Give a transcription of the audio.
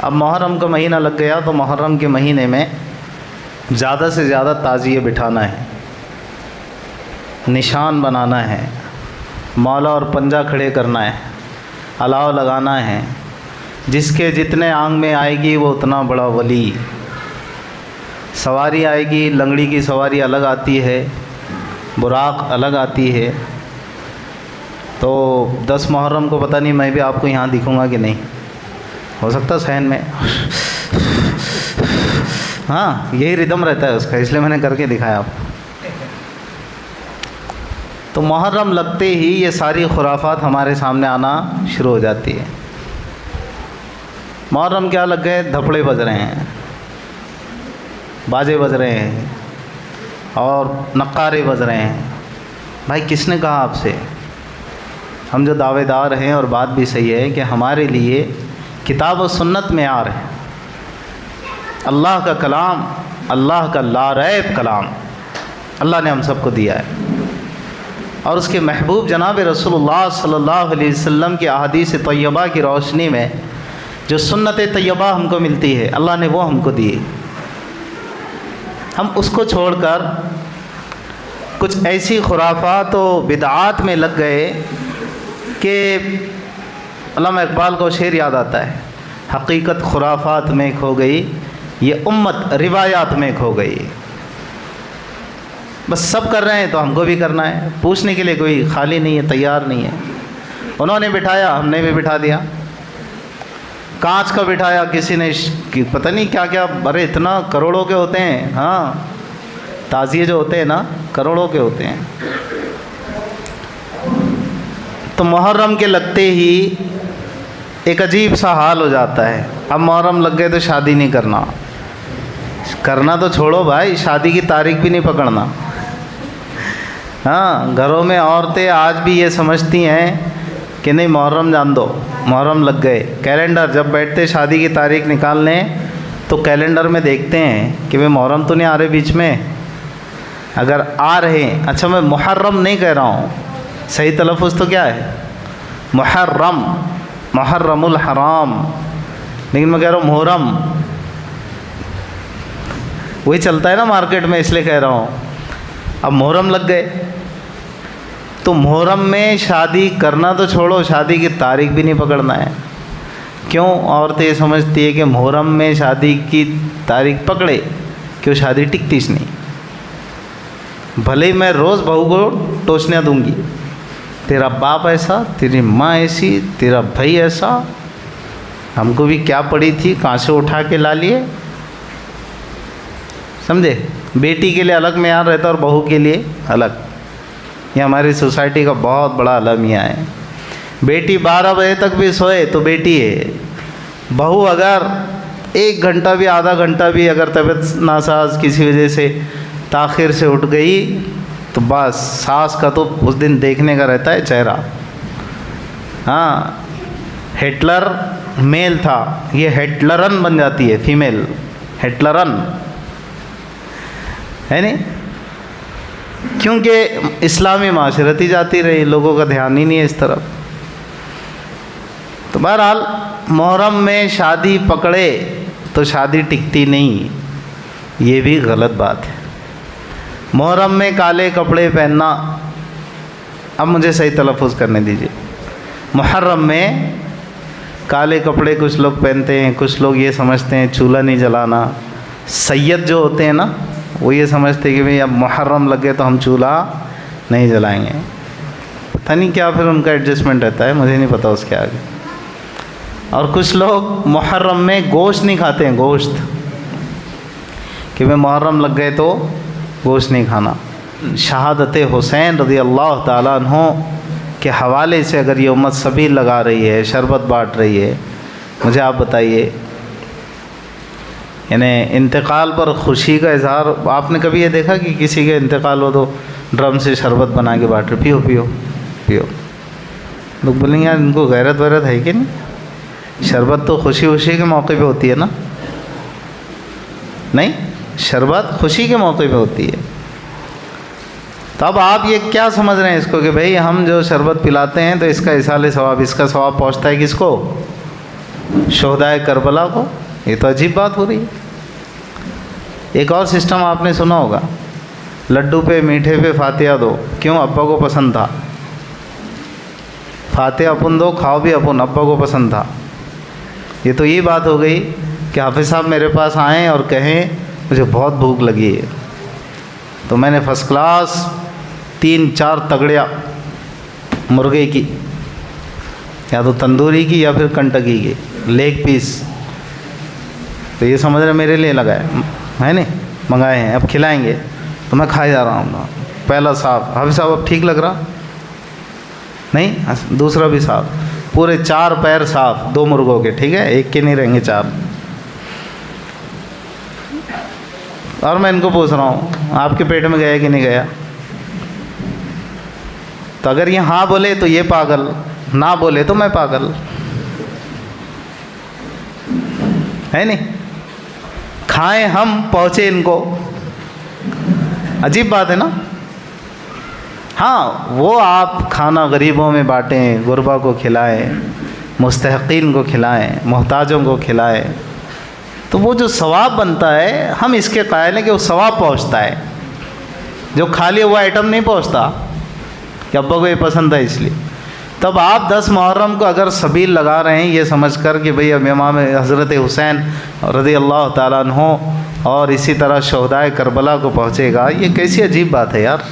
अब मुहर्रम का महीना लग गया तो मुहर्रम के महीने में ज़्यादा से ज़्यादा ताज़िए बिठाना है, निशान बनाना है, मौला और पंजा खड़े करना है, अलाव लगाना है। जिसके जितने आंग में आएगी वो उतना बड़ा वली। सवारी आएगी, लंगड़ी की सवारी अलग आती है, बुराक अलग आती है। तो 10 मुहर्रम को पता नहीं मैं भी आपको यहाँ दिखूँगा कि नहीं, हो सकता सहन में हाँ यही रिदम रहता है उसका, इसलिए मैंने करके दिखाया आपको। तो मुहर्रम लगते ही ये सारी खुराफात हमारे सामने आना शुरू हो जाती है। मुहर्रम क्या लग गए, धपड़े बज रहे हैं, बाजे बज रहे हैं और नक्कारे बज रहे हैं। भाई किसने कहा आपसे? हम जो दावेदार हैं, और बात भी सही है कि हमारे लिए किताब और सुन्नत में आ रहे हैं, अल्लाह का कलाम, अल्लाह का लारैब कलाम अल्लाह ने हम सबको दिया है। और उसके महबूब जनाब रसूलुल्लाह सल्लल्लाहु अलैहि वसल्लम की अहादीस तैयबा की रोशनी में जो सुन्नत तैयबा हमको मिलती है, अल्लाह ने वो हमको दी। हम उसको छोड़कर कुछ ऐसी खुराफात व बिदआत में लग गए कि अल्लामा इकबाल को शेर याद आता है, हकीकत खुराफात में खो गई, ये उम्मत रिवायात में खो गई। बस सब कर रहे हैं तो हमको भी करना है, पूछने के लिए कोई खाली नहीं है, तैयार नहीं है। उन्होंने बिठाया, हमने भी बिठा दिया। कांच का बिठाया किसी ने, पता नहीं क्या क्या, अरे इतना करोड़ों के होते हैं। हाँ, ताज़िए जो होते हैं ना, करोड़ों के होते हैं। तो मुहर्रम के लगते ही एक अजीब सा हाल हो जाता है। अब मुहर्रम लग गए तो शादी नहीं करना, करना तो छोड़ो भाई, शादी की तारीख भी नहीं पकड़ना। हाँ, घरों में औरतें आज भी ये समझती हैं कि नहीं मुहर्रम जान दो, मुहर्रम लग गए। कैलेंडर जब बैठते शादी की तारीख निकालने तो कैलेंडर में देखते हैं कि भाई मुहर्रम तो नहीं आ रहे बीच में। अगर आ रहे, अच्छा मैं मुहर्रम नहीं कह रहा हूँ, सही तलफ़ुज़ तो क्या है, मुहर्रम, मुहर्रमुल हराम, लेकिन मैं कह रहा हूँ मुहर्रम, वही चलता है ना मार्केट में, इसलिए कह रहा हूँ। अब मुहर्रम लग गए तो मुहर्रम में शादी करना तो छोड़ो, शादी की तारीख भी नहीं पकड़ना है। क्यों? औरतें ये समझती है कि मुहर्रम में शादी की तारीख पकड़े क्यों, शादी टिकतीस नहीं। भले ही मैं रोज़ बहू को टोचनियाँ दूंगी, तेरा बाप ऐसा, तेरी माँ ऐसी, तेरा भाई ऐसा, हमको भी क्या पड़ी थी, कहाँ से उठा के ला लिए, समझे। बेटी के लिए अलग मेयार रहता और बहू के लिए अलग। ये हमारी सोसाइटी का बहुत बड़ा अलमिया है। बेटी 12 बजे तक भी सोए तो बेटी है, बहू अगर 1 घंटा भी, आधा घंटा भी अगर तबीयत नासाज किसी वजह से ताख़िर से उठ गई तो बस सास का तो उस दिन देखने का रहता है चेहरा। हाँ, हिटलर मेल था, ये हिटलरन बन जाती है फीमेल, हिटलरन है नहीं, क्योंकि इस्लामी माशरत ही जाती रही, लोगों का ध्यान ही नहीं है इस तरफ। तो बहरहाल मुहर्रम में शादी पकड़े तो शादी टिकती नहीं, ये भी गलत बात है। मुहर्रम में काले कपड़े पहनना, अब मुझे सही तलफ़ुज़ करने दीजिए, मुहर्रम में काले कपड़े कुछ लोग पहनते हैं, कुछ लोग ये समझते हैं चूल्हा नहीं जलाना। सैयद जो होते हैं ना, वो ये समझते हैं कि भाई अब मुहर्रम लगे तो हम चूल्हा नहीं जलाएंगे। पता नहीं क्या फिर उनका एडजस्टमेंट रहता है, मुझे नहीं पता उसके आगे। और कुछ लोग मुहर्रम में गोश्त नहीं खाते हैं, गोश्त, कि भाई मुहर्रम लग गए तो गोश्त नहीं खाना। शहादत हुसैन रज़ी अल्लाह ताला अन्हु के हवाले से अगर ये उम्मत सबील लगा रही है, शरबत बाँट रही है, मुझे आप बताइए, यानी इंतकाल पर खुशी का इजहार, आपने कभी ये देखा कि किसी के इंतकाल हो तो ड्रम से शरबत बना के बाँट रहे, पियो पियो पियो। लोग बोलेंगे यार इनको गैरत वैरत है कि नहीं, शरबत तो खुशी खुशी के मौके पे होती है ना, नहीं, शरबत खुशी के मौके पे होती है। तो अब आप ये क्या समझ रहे हैं इसको कि भाई हम जो शरबत पिलाते हैं तो इसका इसाले सवाब, इसका सवाब पहुँचता है किसको, शोहदाए करबला को, ये तो अजीब बात हो रही है। एक और सिस्टम आपने सुना होगा, लड्डू पे मीठे पे फातिहा दो, क्यों? अब्बा को पसंद था। फातिहा अपन दो, खाओ भी अपन, अब्बा को पसंद था। ये तो ये बात हो गई कि हाफिज़ साहब मेरे पास आएँ और कहें मुझे बहुत भूख लगी है, तो मैंने फर्स्ट क्लास 3-4 तगड़िया मुर्गे की, या तो तंदूरी की या फिर कंटकी की लेग पीस, तो ये समझ रहे मेरे लिए लगाए है नहीं, मंगाए हैं, अब खिलाएंगे, तो मैं खाए जा रहा हूँ। पहला साफ, हाफिज़ साहब अब ठीक लग रहा नहीं? दूसरा भी साफ, पूरे 4 पैर साफ 2 मुर्गों के, ठीक है, एक के नहीं रहेंगे 4। और मैं इनको पूछ रहा हूँ आपके पेट में गया कि नहीं गया? तो अगर ये हाँ बोले तो ये पागल, ना बोले तो मैं पागल, है नहीं? खाएं हम, पहुँचे इनको, अजीब बात है ना। हाँ, वो आप खाना गरीबों में बाँटें, गुरबा को खिलाएं, मुस्तहक़ीन को खिलाएं, मोहताजों को खिलाएं, तो वो जो सवाब बनता है, हम इसके कायल हैं कि वो सवाब पहुँचता है। जो खा लिया वो आइटम नहीं पहुँचता कि अब्बा को ये पसंद है इसलिए। तब आप 10 मुहर्रम को अगर सबील लगा रहे हैं ये समझकर कि भाई अब इमाम हज़रत हुसैन रज़ियल्लाहु ताला अन्हु और इसी तरह शोहदाए करबला को पहुँचेगा, ये कैसी अजीब बात है यार।